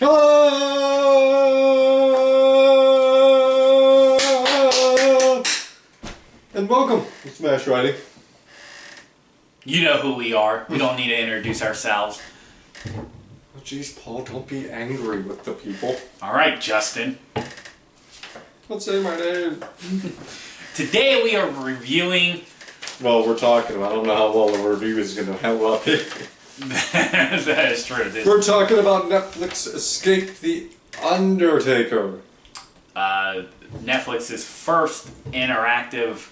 Hello! And welcome to Smash Writing. You know who we are. We don't need to introduce ourselves. Oh, jeez, Paul, don't be angry with the people. All right, Justin. Let's say my name. Today we are reviewing... Well, we're talking about, I don't know how well the review is going to help up here. That is true. We're talking about Netflix Escape the UnderTaker. Netflix's first interactive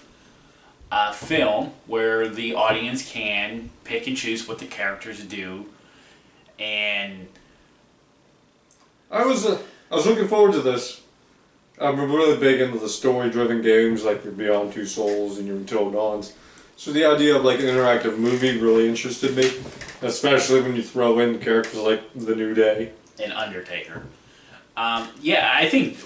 film where the audience can pick and choose what the characters do, and I was looking forward to this. I'm really big into the story-driven games like your Beyond Two Souls and your Until Dawns. So the idea of like an interactive movie really interested me, especially when you throw in characters like The New Day and UnderTaker. Yeah, I think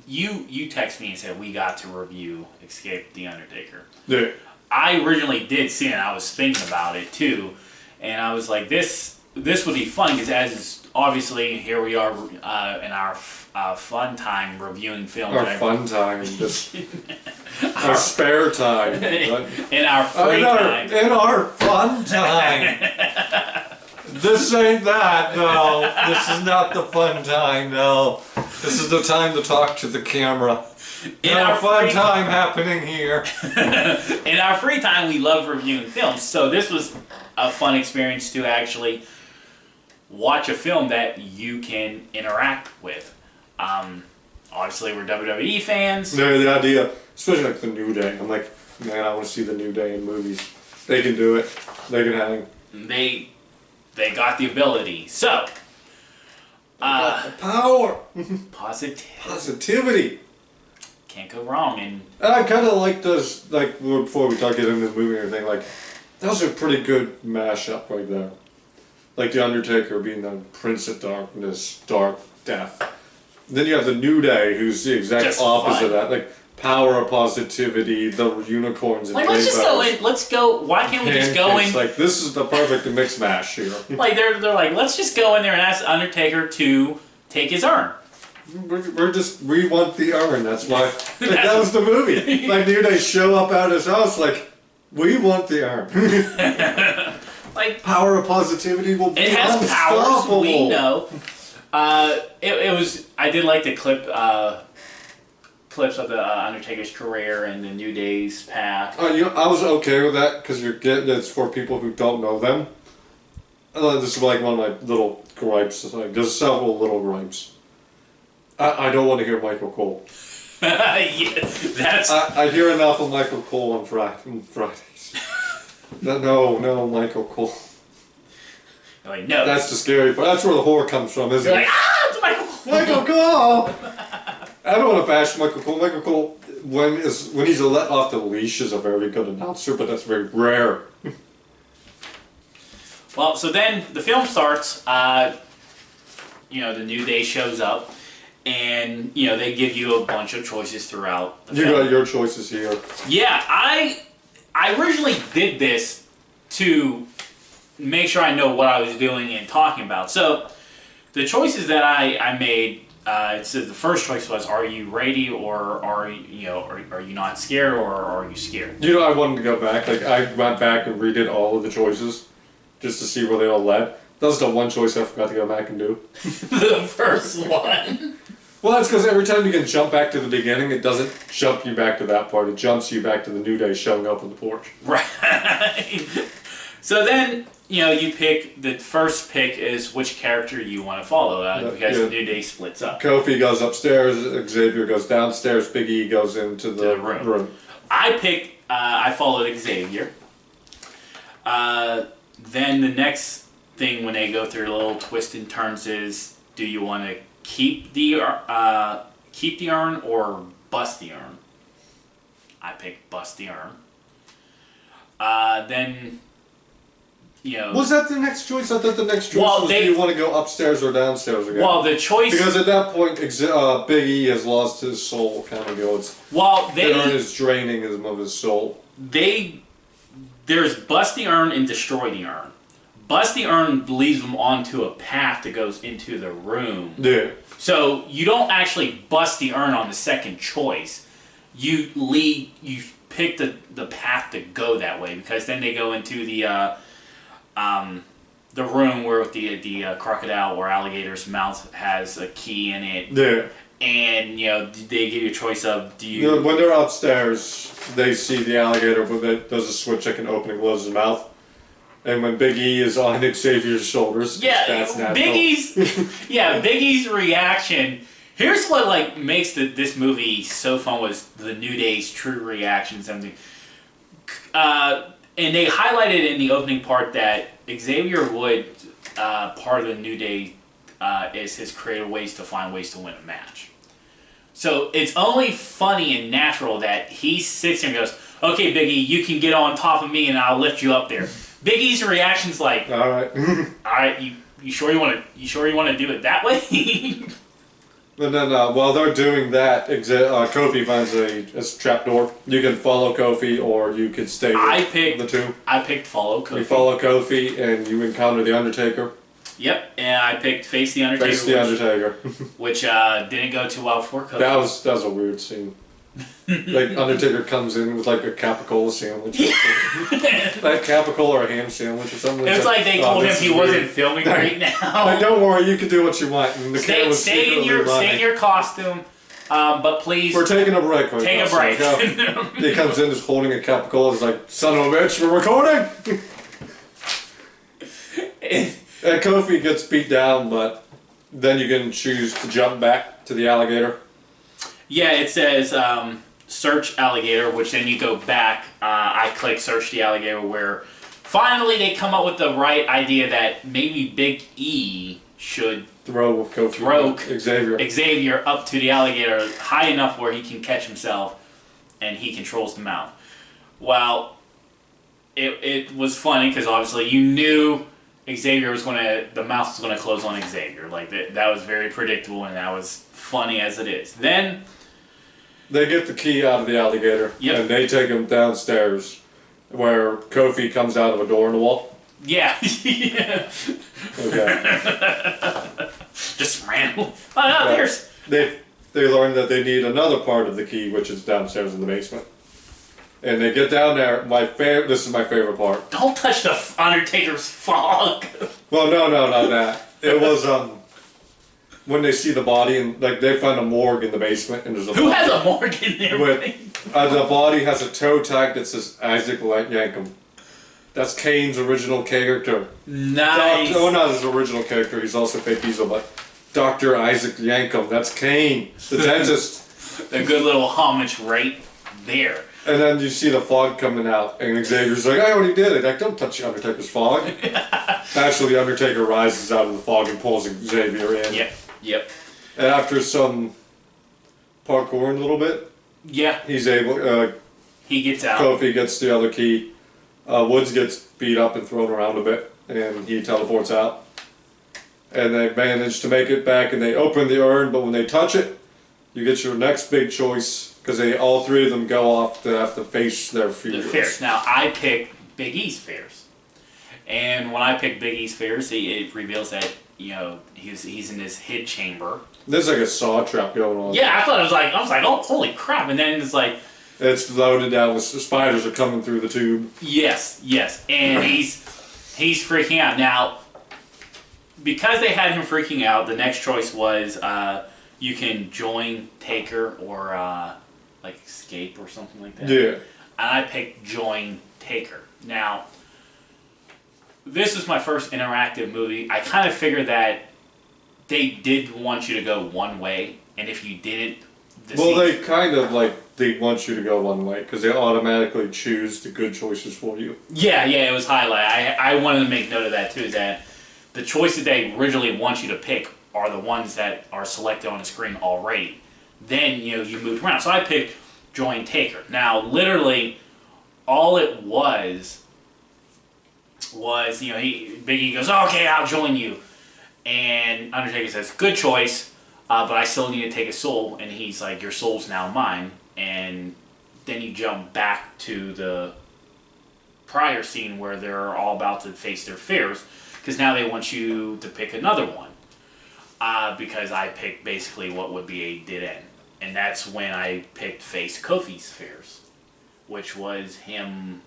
you text me and said we got to review Escape the UnderTaker. Yeah. I originally did see it. I was thinking about it too, and I was like, this would be fun because as obviously here we are in our fun time reviewing films. Our fun time, just our spare time, in our free time, in our fun time. This ain't that. No, this is not the fun time. No, this is the time to talk to the camera. In our fun time happening here. In our free time, we love reviewing films, so this was a fun experience to actually watch a film that you can interact with. Obviously, we're WWE fans. No, the idea, especially like The New Day. I'm like, man, I want to see The New Day in movies. They can do it. They can hang. They got the ability. So, got the power. Positivity. Can't go wrong. And I kind of like this, like, before we talk into the movie and everything, like, that was a pretty good mashup right there. Like The Undertaker being the Prince of Darkness, Dark Death. Then you have The New Day, who's the exact just opposite fun. of that. Like, power of positivity, the unicorns and like, let's just go in. Let's go. Why can't we just go in? Like, this is the perfect mix mash here. Like, they're like, let's just go in there and ask Undertaker to take his urn. We want the urn, that's why. That was the movie. Like, New Day show up at his house, like, we want the urn. Like, power of positivity will be it has powers, unstoppable. we know. It was, I did like the clips of the Undertaker's career and the New Day's path. I was okay with that, because it's for people who don't know them. This is like one of my little gripes. Like, there's several little gripes. I don't want to hear Michael Cole. Yeah, that's... I hear enough of Michael Cole on Fridays. No, Michael Cole. Like, no. That's the scary part. That's where the horror comes from, isn't You're it? like, it's Michael Cole! Michael Cole! I don't want to bash Michael Cole. Michael Cole, when he's let off the leash, is a very good announcer, but that's very rare. Well, so then the film starts. The New Day shows up. And, they give you a bunch of choices throughout the film. You got your choices here. Yeah, I originally did this to make sure I know what I was doing and talking about. So, the choices that I made, it says the first choice was, are you ready, or are you not scared, or are you scared? I wanted to go back. Like, I went back and redid all of the choices just to see where they all led. That was the one choice I forgot to go back and do. The first one. Well, that's because every time you can jump back to the beginning, it doesn't jump you back to that part. It jumps you back to the New Day showing up on the porch. Right. So then, you pick, the first pick is which character you want to follow, because the New Day splits up. Kofi goes upstairs, Xavier goes downstairs, Big E goes into the room. I followed Xavier. Then the next thing when they go through a little twist and turns is, do you want to keep the urn or bust the urn? I picked bust the urn. Then, Was that the next choice? I thought the next choice was do you want to go upstairs or downstairs again? Well, the choice... Because at that point, Big E has lost his soul, kind of goes. Well, the urn is draining him of his soul. There's bust the urn and destroy the urn. Bust the urn leads them onto a path that goes into the room. Yeah. So you don't actually bust the urn on the second choice. You pick the path to go that way, because then they go into the room where the crocodile or alligator's mouth has a key in it. Yeah. And they give you a choice of do you. When they're upstairs, they see the alligator, but it does a switch that can open and close his mouth. And when Big E is on Xavier's shoulders, that's natural. Big E's reaction. Here's what makes this movie so fun was the New Day's true reaction. Something, and they highlighted in the opening part that Xavier Wood, part of the New Day, is his creative ways to find ways to win a match. So it's only funny and natural that he sits there and goes, "Okay, Big E, you can get on top of me and I'll lift you up there." Big E's reaction's like, "All right, all right, you sure you want to do it that way?" And then while they're doing that, Kofi finds a trapdoor. You can follow Kofi, or you could stay with the two. I picked follow Kofi. You follow Kofi, and you encounter the Undertaker. Yep, and I picked face the Undertaker. Face the Undertaker. Which didn't go too well for Kofi. That was a weird scene. Undertaker comes in with a capicola sandwich. Like capicola or a ham sandwich or something. It was like they told him he wasn't filming right now. Don't worry, you can do what you want. And the stay in your costume, but please. We're taking a break. Take a break. He comes in just holding a capicola. He's like, "Son of a bitch, we're recording." And Kofi gets beat down, but then you can choose to jump back to the alligator. Yeah, it says search alligator, which then you go back. I click search the alligator, where finally they come up with the right idea that maybe Big E should throw Xavier up to the alligator high enough where he can catch himself and he controls the mouth. Well, it was funny because obviously you knew the mouth was going to close on Xavier. That was very predictable, and that was funny as it is. Then they get the key out of the alligator, and they take him downstairs, where Kofi comes out of a door in the wall. Yeah. Okay. Just random. Oh no, there's. They learn that they need another part of the key, which is downstairs in the basement. And they get down there. This is my favorite part. Don't touch the Undertaker's fog. Well, no, not that. It was when they see the body, and they find a morgue in the basement, and there's a Who has a morgue in there? The body has a toe tag that says Isaac Yankum. That's Kane's original character. Nice. Not his original character. He's also Fake Diesel, but Dr. Isaac Yankum. That's Kane, the dentist. A good little homage right there. And then you see the fog coming out, and Xavier's like, "I already did it. Don't touch the Undertaker's fog." Actually, the Undertaker rises out of the fog and pulls Xavier in. Yep. And after some parkouring a little bit, he's able. He gets out. Kofi gets the other key. Woods gets beat up and thrown around a bit, and he teleports out. And they manage to make it back, and they open the urn, but when they touch it, you get your next big choice. Because all three of them go off to have to face their fears. The fears. Now, I picked Big E's fears. And when I picked Big E's fears, it reveals that, he's in this hid chamber. There's like a saw trap going on. Yeah, I was like, oh, holy crap. And then it's like... It's loaded down with spiders are coming through the tube. Yes. And he's freaking out. Now, because they had him freaking out, the next choice was you can join Taker or... escape or something like that. Yeah. And I picked join Taker. Now, this is my first interactive movie. I kind of figured that they did want you to go one way, and if you didn't... they kind of they want you to go one way, because they automatically choose the good choices for you. Yeah, it was highlighted. I wanted to make note of that too, that the choices they originally want you to pick are the ones that are selected on the screen already. Then, you moved around. So I picked join Taker. Now, literally, all it was, Big E goes, "Okay, I'll join you." And Undertaker says, "Good choice, but I still need to take a soul." And he's like, "Your soul's now mine." And then you jump back to the prior scene where they're all about to face their fears, because now they want you to pick another one. Because I picked basically what would be a dead end. And that's when I picked face Kofi's fears, which was him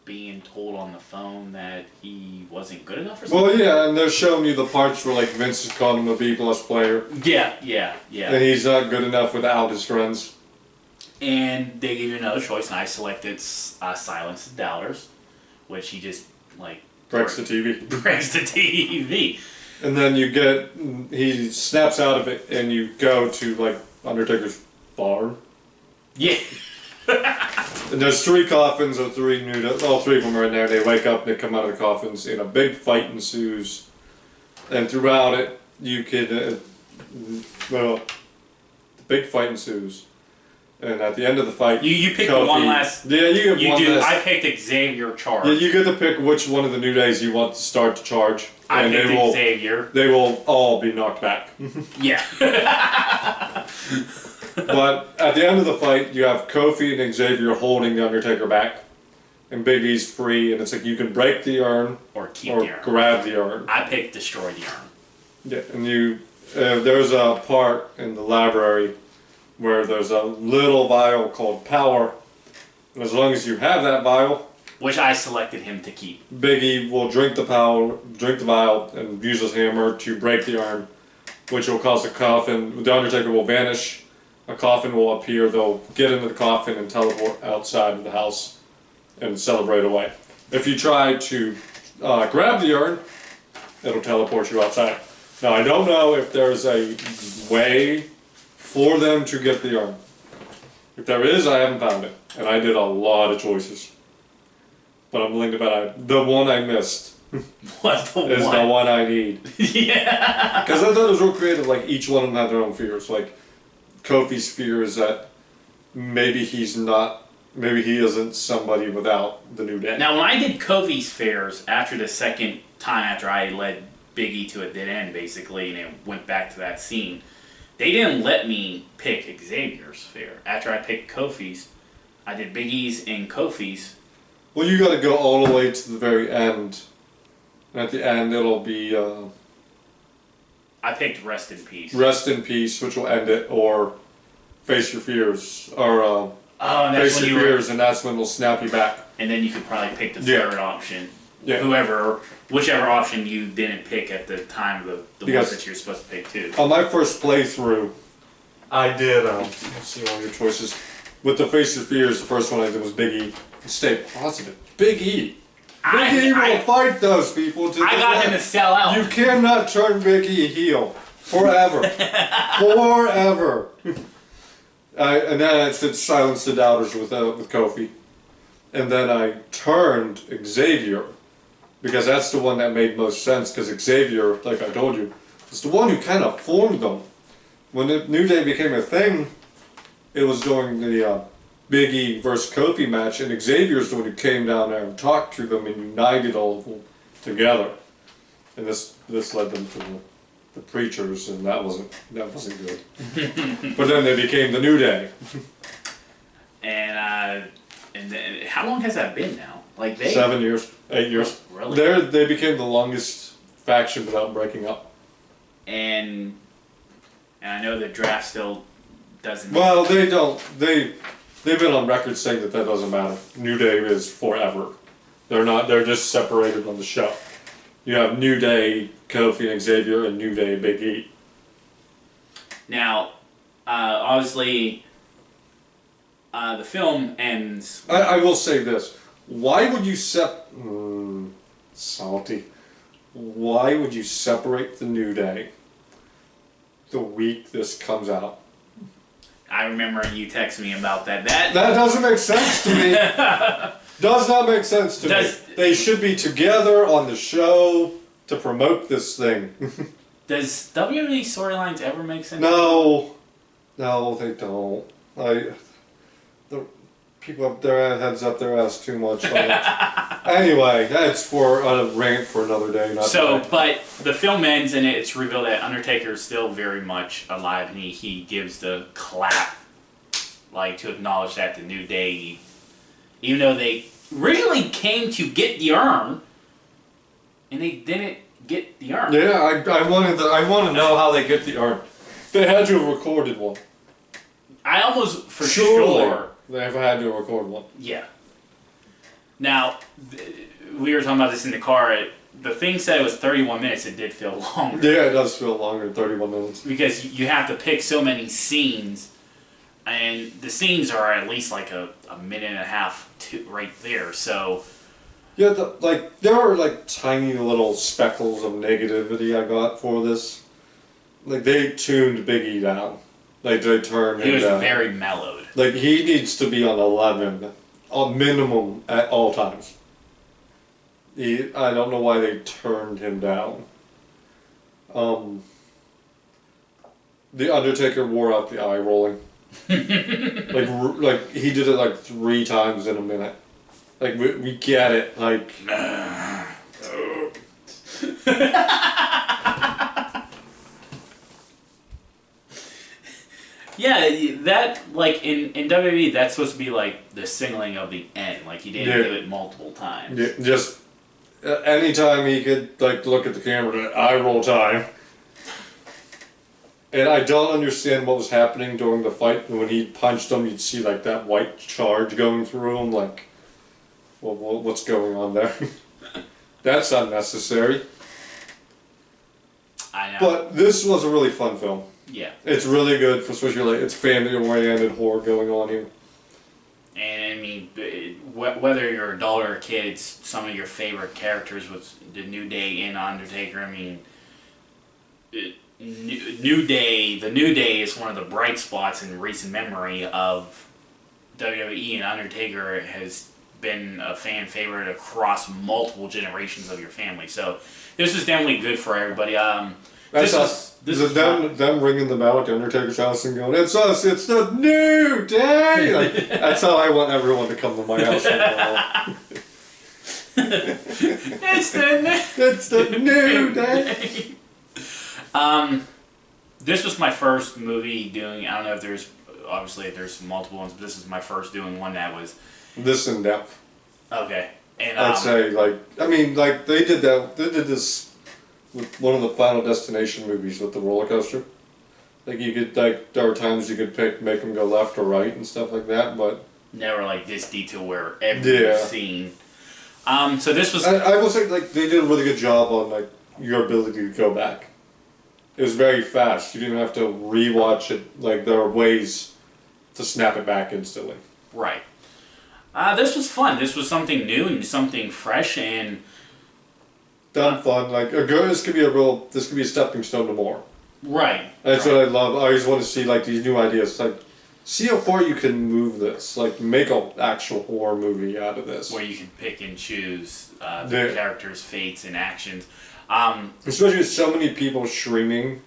being told on the phone that he wasn't good enough or something. Well, yeah, and they're showing you the parts where, like, Vince is calling him a B-plus player. Yeah. And he's not good enough without his friends. And they gave you another choice, and I selected Silence the Doubters, which he just, like... Breaks the TV. Breaks the TV. And then he snaps out of it, and you go to, like, Undertaker's barn. Yeah. And there's 3 coffins, all 3 of them are in there. They wake up, and they come out of the coffins, and a big fight ensues. And throughout it, you can, the big fight ensues. And at the end of the fight, you pick the one last. Yeah, you get one last. I picked Xavier charge. Yeah, you get to pick which one of the New Days you want to start to charge. I picked Xavier. They will all be knocked back. Yeah. But at the end of the fight, you have Kofi and Xavier holding the Undertaker back, and Big E's free, and it's like you can break the urn or keep the urn, grab the urn. I picked destroy the urn. Yeah, and there's a part in the library where there's a little vial called Power, and as long as you have that vial, which I selected him to keep, Big E will drink the vial, and use his hammer to break the urn, which will cause a coffin. The Undertaker will vanish. A coffin will appear. They'll get into the coffin and teleport outside of the house and celebrate away. If you try to grab the urn, it'll teleport you outside. Now, I don't know if there's a way for them to get the urn. If there is, I haven't found it. And I did a lot of choices. But I'm willing to bet the one I missed What's the is one? the one I need. Yeah. Because I thought it was real creative. Like, each one of them had their own fears. Like, Kofi's fear is that maybe he isn't somebody without the New Day. Now, when I did Kofi's fears after the second time after I led Big E to a dead end, basically, and it went back to that scene, they didn't let me pick Xavier's fear. After I picked Kofi's, I did Big E's and Kofi's. Well, you got to go all the way to the very end. And at the end, it'll be I picked Rest in Peace. Rest in Peace, which will end it, or Face Your Fears, or and that's Face when Your Fears, and that's when they'll snap you back. And then you could probably pick the third option. Yeah. Whichever option you didn't pick at the time of the ones that you're supposed to pick too. On my first playthrough, I did, let's see all your choices. With the Face Your Fears, the first one I did was Big E. Stay positive. Big E. Big E will fight those people to I got him to sell out. You cannot turn Big E heel. Forever. Forever. And then I said Silence the Doubters with Kofi. And then I turned Xavier, because that's the one that made most sense, because Xavier, like I told you, is the one who kind of formed them. When the New Day became a thing, it was during the Big E versus Kofi match, and Xavier's the one who came down there and talked to them and united all of them together. And this led them to the Preachers, and that wasn't good. But then they became the New Day. And how long has that been now? Like 7 years, 8 years. Really? They became the longest faction without breaking up. And I know the draft still doesn't. Well, they don't. They've been on record saying that doesn't matter. New Day is forever. They're not. They're just separated on the show. You have New Day, Kofi and Xavier, and New Day, Big E. Now, obviously, the film ends. I will say this. Why would you salty. Why would you separate the New Day the week this comes out? I remember you texting me about that. That doesn't make sense to me. Does not make sense to me. They should be together on the show to promote this thing. Does WWE storylines ever make sense? No, they don't. The people have their heads up their ass too much. Anyway, that's for a rant for another day. But the film ends and it's revealed that Undertaker is still very much alive, and he gives the clap, like to acknowledge that the New Day, even though originally came to get the urn, and they didn't get the urn. Yeah, I want to know how they get the urn. They had to have recorded one. I almost for sure they've had to record one. Yeah. Now, we were talking about this in the car. The thing said it was 31 minutes. It did feel longer. Yeah, it does feel longer than 31 minutes. Because you have to pick so many scenes, and the scenes are at least like a minute and a half right there. So. Yeah, there are like tiny little speckles of negativity I got for this. Like they tuned Big E down. Like they turned him down. He was very mellowed. Like he needs to be on 11, on minimum at all times. I don't know why they turned him down. The Undertaker wore out the eye rolling. like he did it like 3 times in a minute. Like we get it. Like. Yeah, that, like, in WWE, that's supposed to be, like, the signaling of the end. Like, he didn't do it multiple times. Yeah, just anytime he could, like, look at the camera, eye roll time. And I don't understand what was happening during the fight. When he punched him, you'd see, like, that white charge going through him. Like, well, what's going on there? That's unnecessary. I know. But this was a really fun film. Yeah. It's really good for especially like it's family-oriented horror going on here. And I mean, whether you're an adult or a kid, it's some of your favorite characters with the New Day and Undertaker. I mean, New Day. The New Day is one of the bright spots in recent memory of WWE, and Undertaker has been a fan favorite across multiple generations of your family. So this is definitely good for everybody. This is them ringing the bell at the Undertaker's house and going, "It's us! It's the New Day!" Like, that's how I want everyone to come to my house. It's the New Day. This was my first movie doing. I don't know if there's multiple ones, but this is my first doing one that was this in depth. Okay, and I'd say they did this. With one of the Final Destination movies with the roller coaster. Like you could there were times you could make them go left or right and stuff like that, but never like this detail where every scene. So this was. I will say like they did a really good job on like your ability to go back. It was very fast. You didn't have to rewatch it. Like there are ways to snap it back instantly. Right. This was fun. This was something new and something fresh and. Done fun, like this could be a stepping stone to more. Right. That's what I love. I always want to see like these new ideas. Like, see how far you can move this. Like, make an actual horror movie out of this. Where you can pick and choose the characters' fates and actions. Especially with so many people streaming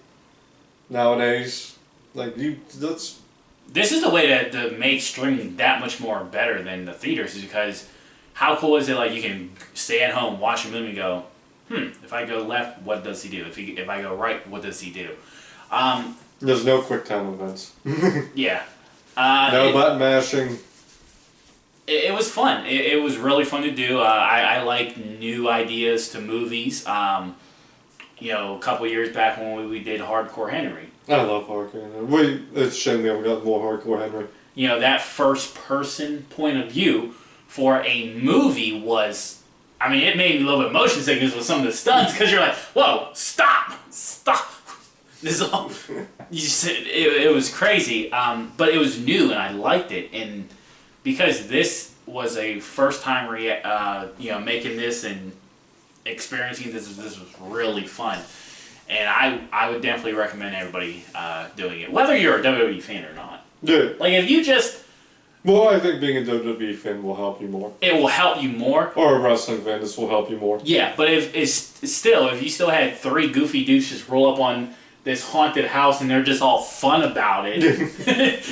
nowadays. Like This is the way to make streaming that much more better than the theaters, is because how cool is it? Like you can stay at home, watch a movie, and go. If I go left, what does he do? If I go right, what does he do? There's no quick time events. Yeah. No button mashing. It was fun. It was really fun to do. I like new ideas to movies. A couple years back when we did Hardcore Henry. I love Hardcore Henry. It's a shame we haven't got more Hardcore Henry. That first person point of view for a movie was... I mean, it made me a little bit motion sickness with some of the stunts because you're like, whoa, stop. This is all. It was crazy, but it was new and I liked it. And because this was a first time, making this and experiencing this was really fun. And I would definitely recommend everybody doing it, whether you're a WWE fan or not. Yeah. Like if you just. Well, I think being a WWE fan will help you more. It will help you more. Or a wrestling fan, this will help you more. Yeah, but if you still had 3 goofy douches roll up on this haunted house and they're just all fun about it,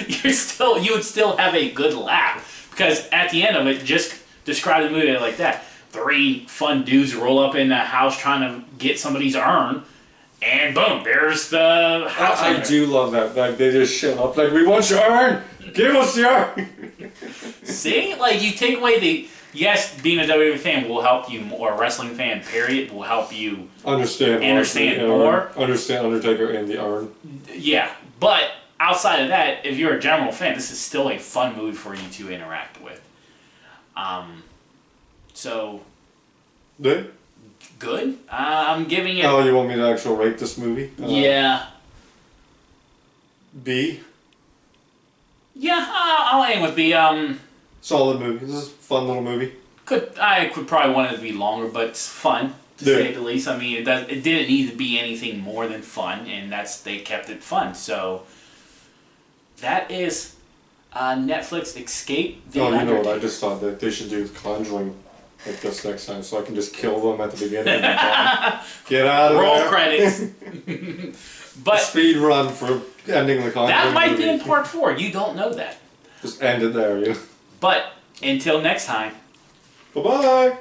you would still have a good laugh. Because at the end of it, just describe the movie like that. 3 fun dudes roll up in the house trying to get somebody's urn, and boom, there's the house. I do love that. Like they just show up like, we want your urn! Give us the urn! See? Like you take away yes, being a WWE fan will help you, or a wrestling fan, period, will help you Understand more. Understand Undertaker and the Urn. Yeah, but outside of that, if you're a general fan, this is still a fun movie for you to interact with. So. Good? Good. I'm giving it. Oh, you want me to actually rate this movie? Yeah. B? Yeah, I'll aim with B. Solid movie. This is a fun little movie. I could probably want it to be longer, but it's fun to say the least. I mean, it didn't need to be anything more than fun, and they kept it fun. So that is Netflix Escape the Undertaker. You know what? I just thought that they should do Conjuring like this next time, so I can just kill them at the beginning. Get out of there. Roll credits. But speed run for ending the Conjuring. That might movie. be in part 4. You don't know that. Just end it there, you know. But until next time. Bye-bye.